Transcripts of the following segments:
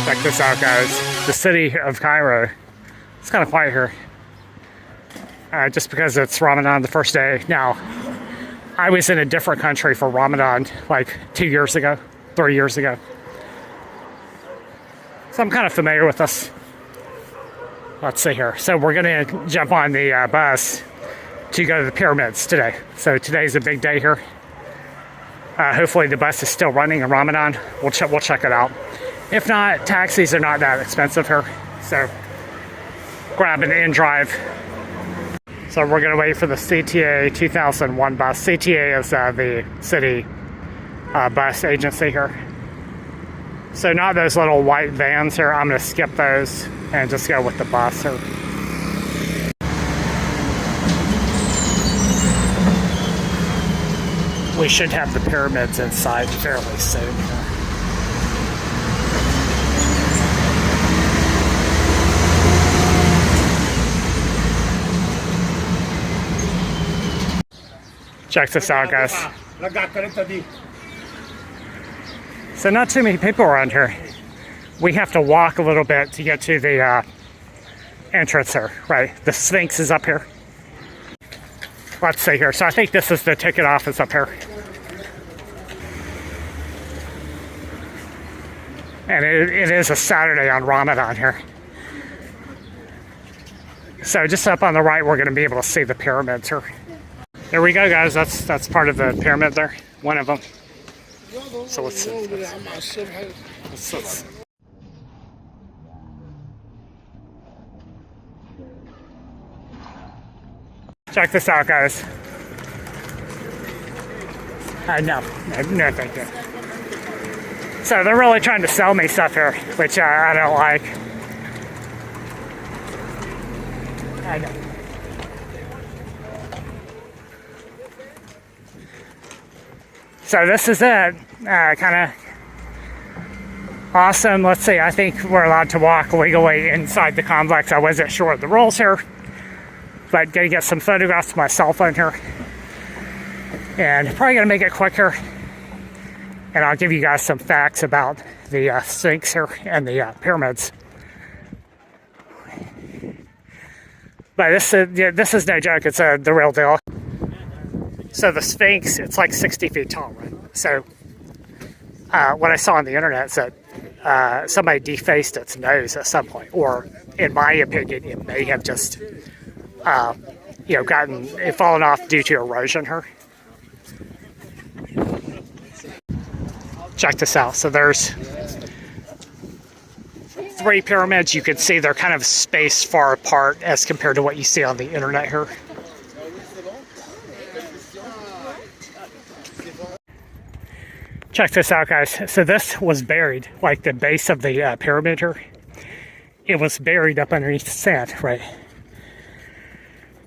Check this out, guys. The city of Cairo. It's kind of quiet here. Just because it's Ramadan the first day. Now, I was in a different country for Ramadan like 2 years ago, 3 years ago. So I'm kind of familiar with this. Let's see here. So we're going to jump on the bus to go to the pyramids today. So today's a big day here. Hopefully the bus is still running in Ramadan. We'll check it out. If not, taxis are not that expensive here. So grab an in-drive. So we're going to wait for the CTA 2001 bus. CTA is the city bus agency here. So not those little white vans here. I'm going to skip those and just go with the bus here. We should have the pyramids inside fairly soon. Check this out, guys. So not too many people around here. We have to walk a little bit to get to the entrance here, right? The Sphinx is up here. Let's see here. So I think this is the ticket office up here. And it is a Saturday on Ramadan here. So just up on the right, we're going to be able to see the pyramids here. There we go, guys. That's part of the pyramid there. One of them. So let's see. Let's. Check this out, guys. No, thank you. So they're really trying to sell me stuff here, which I don't like. I know. So this is it. Kind of awesome. Let's see. I think we're allowed to walk legally inside the complex. I wasn't sure of the rules here, but gonna get some photographs with my cell phone here, and probably gonna make it quicker. And I'll give you guys some facts about the Sphinx here and the pyramids. But this is no joke. It's the real deal. So the Sphinx, it's like 60 feet tall, right? So what I saw on the internet said somebody defaced its nose at some point, or in my opinion, it may have just fallen off due to erosion here. Check this out. So there's 3 pyramids. You can see they're kind of spaced far apart as compared to what you see on the internet here. Check this out, guys. So this was buried, like the base of the pyramid here. It was buried up underneath the sand, right?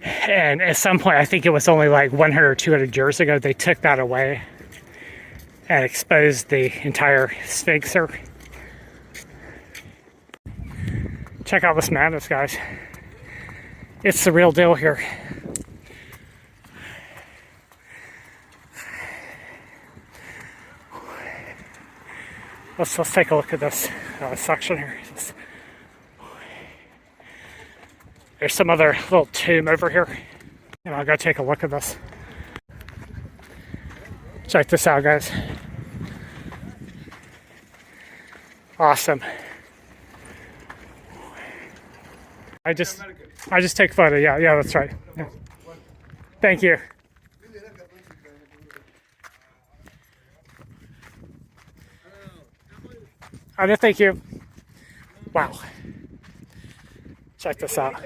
And at some point, I think it was only like 100 or 200 years ago, they took that away and exposed the entire Sphinx here. Check out this madness, guys. It's the real deal here. Let's take a look at this section here. There's some other little tomb over here, and I'll go take a look at this. Check this out, guys. Awesome. I just take a photo. Yeah, that's right. Yeah. Thank you. Thank you. Wow. Check this out.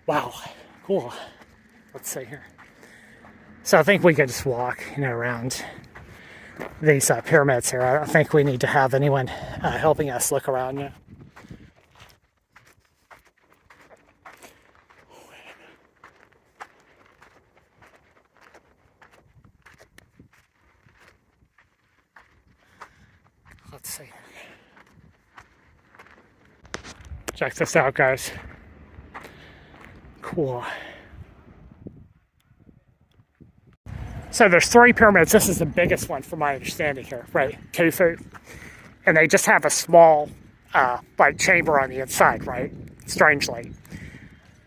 Wow. Cool. Let's see here. So I think we could just walk, around these pyramids here. I don't think we need to have anyone helping us look around. Let's see. Check this out, guys. Cool. So there's 3 pyramids. This is the biggest one from my understanding here, right? Khufu. And they just have a small, like, chamber on the inside, right? Strangely.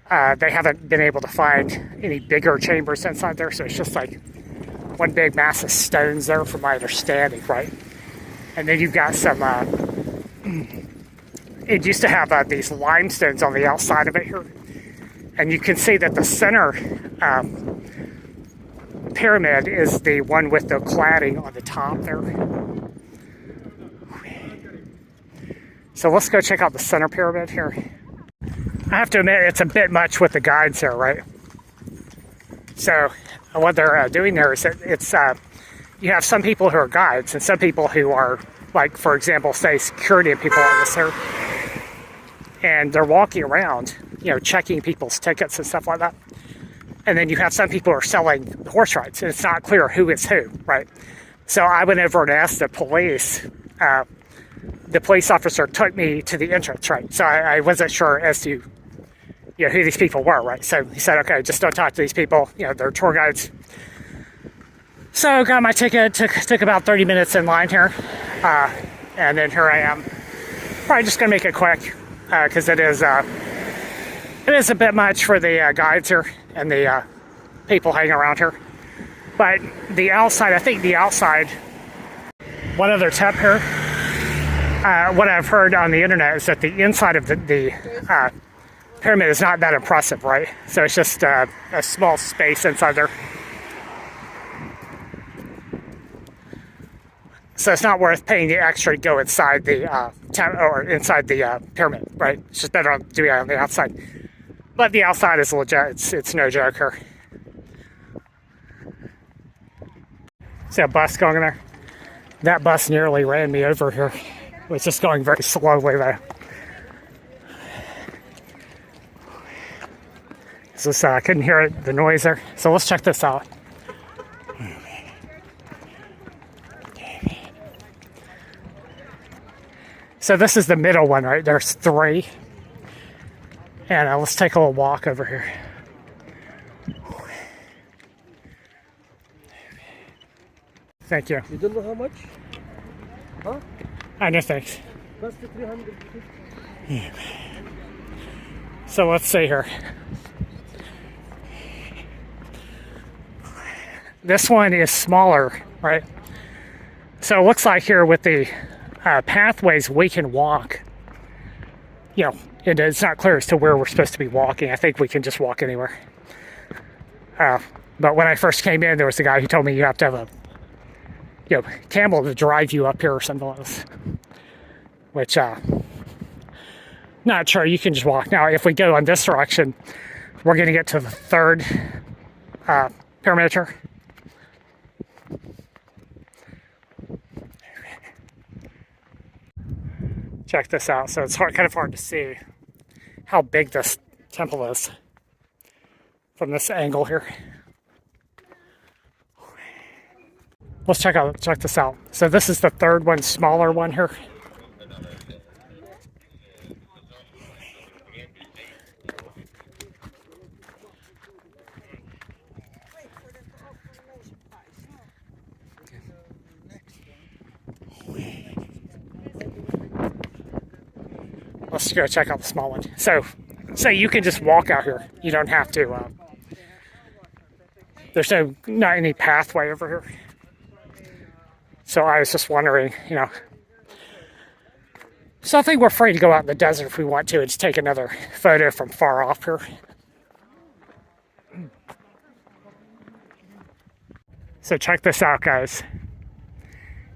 They haven't been able to find any bigger chambers inside there, so it's just like one big mass of stones there from my understanding, right? And then you've got some, it used to have these limestones on the outside of it here. And you can see that the center pyramid is the one with the cladding on the top there. So let's go check out the center pyramid here. I have to admit, it's a bit much with the guides here, right? So what they're doing there is that it's, you have some people who are guides and some people who are, like, for example, say security people on this here. And they're walking around, you know, checking people's tickets and stuff like that. And then you have some people who are selling horse rides, and it's not clear who is who, right? So I went over and asked the police. The police officer took me to the entrance, right? So I wasn't sure as to, you know, who these people were, right? So he said, okay, just don't talk to these people. You know, they're tour guides. So got my ticket, took about 30 minutes in line here. And then here I am. Probably just gonna make it quick, because it is a bit much for the guides here and the people hanging around here. But the outside, I think the outside, one other tip here, what I've heard on the internet is that the inside of the pyramid is not that impressive, right? So it's just a small space inside there. So it's not worth paying the extra to go inside the or inside the pyramid, right? It's just better doing it on the outside. But the outside is legit. It's no joke here. See a bus going there? That bus nearly ran me over here. It was just going very slowly though. So I couldn't hear it, the noise there. So let's check this out. So this is the middle one, right? There's 3. And let's take a little walk over here. Thank you. You don't know how much? Huh? I know, thanks. Cost 350. Yeah. So let's see here. This one is smaller, right? So it looks like here with the pathways we can walk, you know, and it's not clear as to where we're supposed to be walking. I think we can just walk anywhere. But when I first came in, there was a guy who told me you have to have a, you know, camel to drive you up here or something like this. Which, not sure, you can just walk. Now, if we go in this direction, we're going to get to the 3rd pyramid here. Check this out. So it's kind of hard to see how big this temple is from this angle here. Let's check this out. So this is the 3rd one, smaller one here. Let's go check out the small one. So you can just walk out here. You don't have to. There's not any pathway over here. So I was just wondering, you know. So I think we're free to go out in the desert if we want to and just take another photo from far off here. So check this out, guys.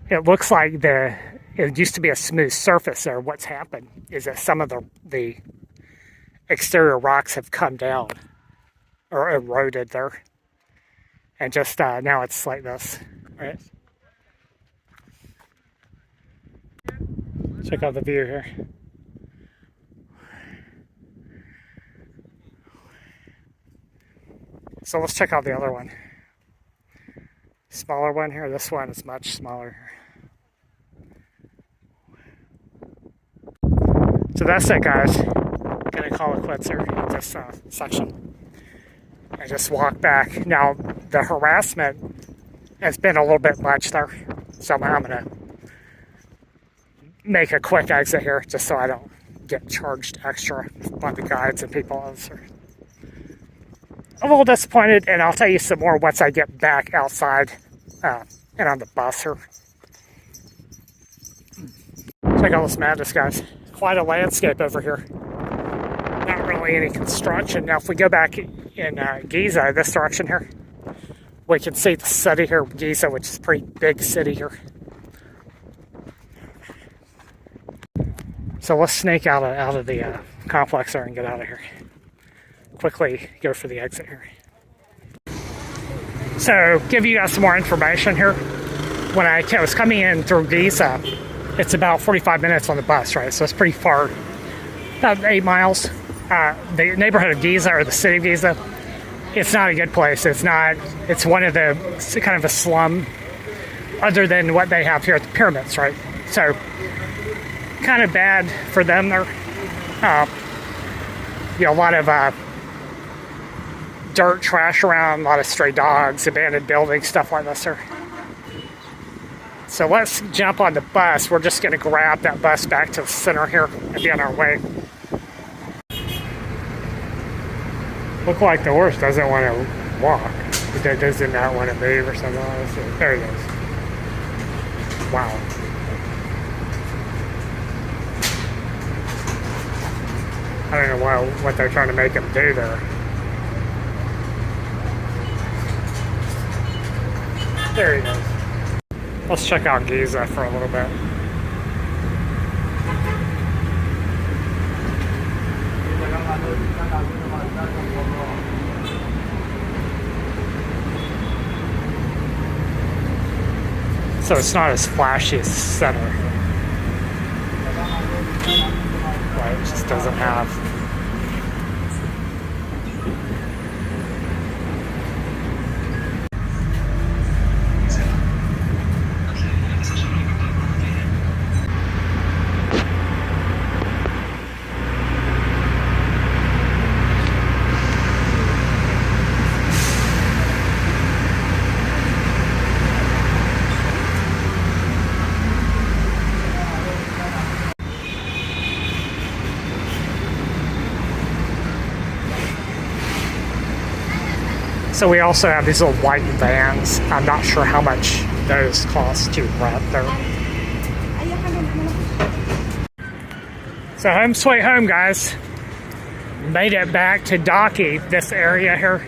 It looks like it used to be a smooth surface there. What's happened is that some of the exterior rocks have come down or eroded there. And just now it's like this, right? Check out the view here. So let's check out the other one. Smaller one here. This one is much smaller. So that's it, guys. I'm gonna call it quits here in this section. I just walk back. Now, the harassment It's been a little bit much there, so I'm going to make a quick exit here just so I don't get charged extra by the guides and people else. I'm a little disappointed, and I'll tell you some more once I get back outside and on the bus here. Check out this madness, guys. Quite a landscape over here. Not really any construction. Now, if we go back in Giza, this direction here, we can see the city here, Giza, which is a pretty big city here. So let's snake out of the complex there and get out of here. Quickly go for the exit here. So, give you guys some more information here. When I was coming in through Giza, it's about 45 minutes on the bus, right? So it's pretty far, about 8 miles. The neighborhood of Giza, or the city of Giza, it's not a good place. It's one of the, kind of a slum, other than what they have here at the pyramids, right? So, kind of bad for them there. A lot of dirt, trash around, a lot of stray dogs, abandoned buildings, stuff like this there. So let's jump on the bus. We're just going to grab that bus back to the center here and be on our way. Look like the horse doesn't want to walk. It does not want to move or something like that. There he goes. Wow. I don't know what they're trying to make him do there. There he goes. Let's check out Giza for a little bit. So it's not as flashy as the center. Right, it just doesn't have. So we also have these little white vans. I'm not sure how much those cost to rent there. So home sweet home, guys. Made it back to Daki, this area here.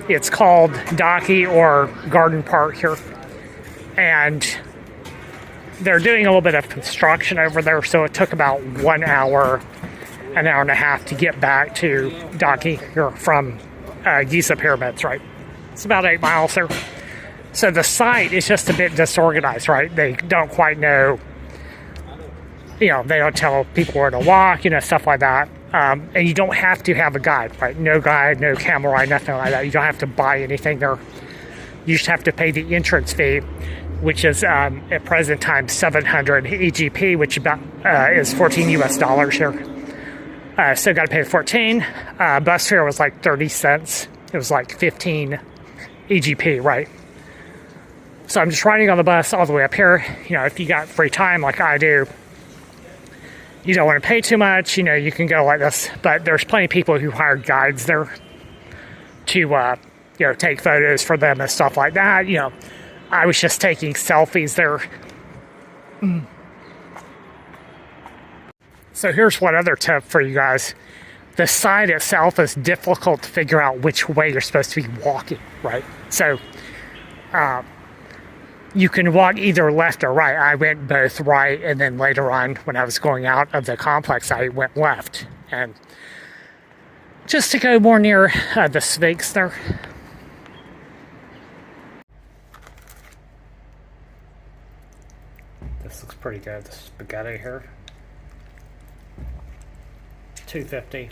It's called Daki or Garden Park here. And they're doing a little bit of construction over there, so it took about 1 hour, an hour and a half to get back to Daki here from Giza Pyramids, right? It's about 8 miles there. So the site is just a bit disorganized, right? They don't quite know, they don't tell people where to walk, stuff like that. And you don't have to have a guide, right? No guide, no camel ride, nothing like that. You don't have to buy anything there. You just have to pay the entrance fee, which is at present time 700 EGP, which about is $14 US here. So got to pay 14. Bus fare was like 30 cents. It was like 15 EGP, right? So I'm just riding on the bus all the way up here. If you got free time like I do, you don't want to pay too much. You can go like this. But there's plenty of people who hire guides there to, take photos for them and stuff like that. I was just taking selfies there. So here's one other tip for you guys. The site itself is difficult to figure out which way you're supposed to be walking, right? So you can walk either left or right. I went both right, and then later on when I was going out of the complex, I went left. And just to go more near the Sphinx there. This looks pretty good, the spaghetti here. $2.50.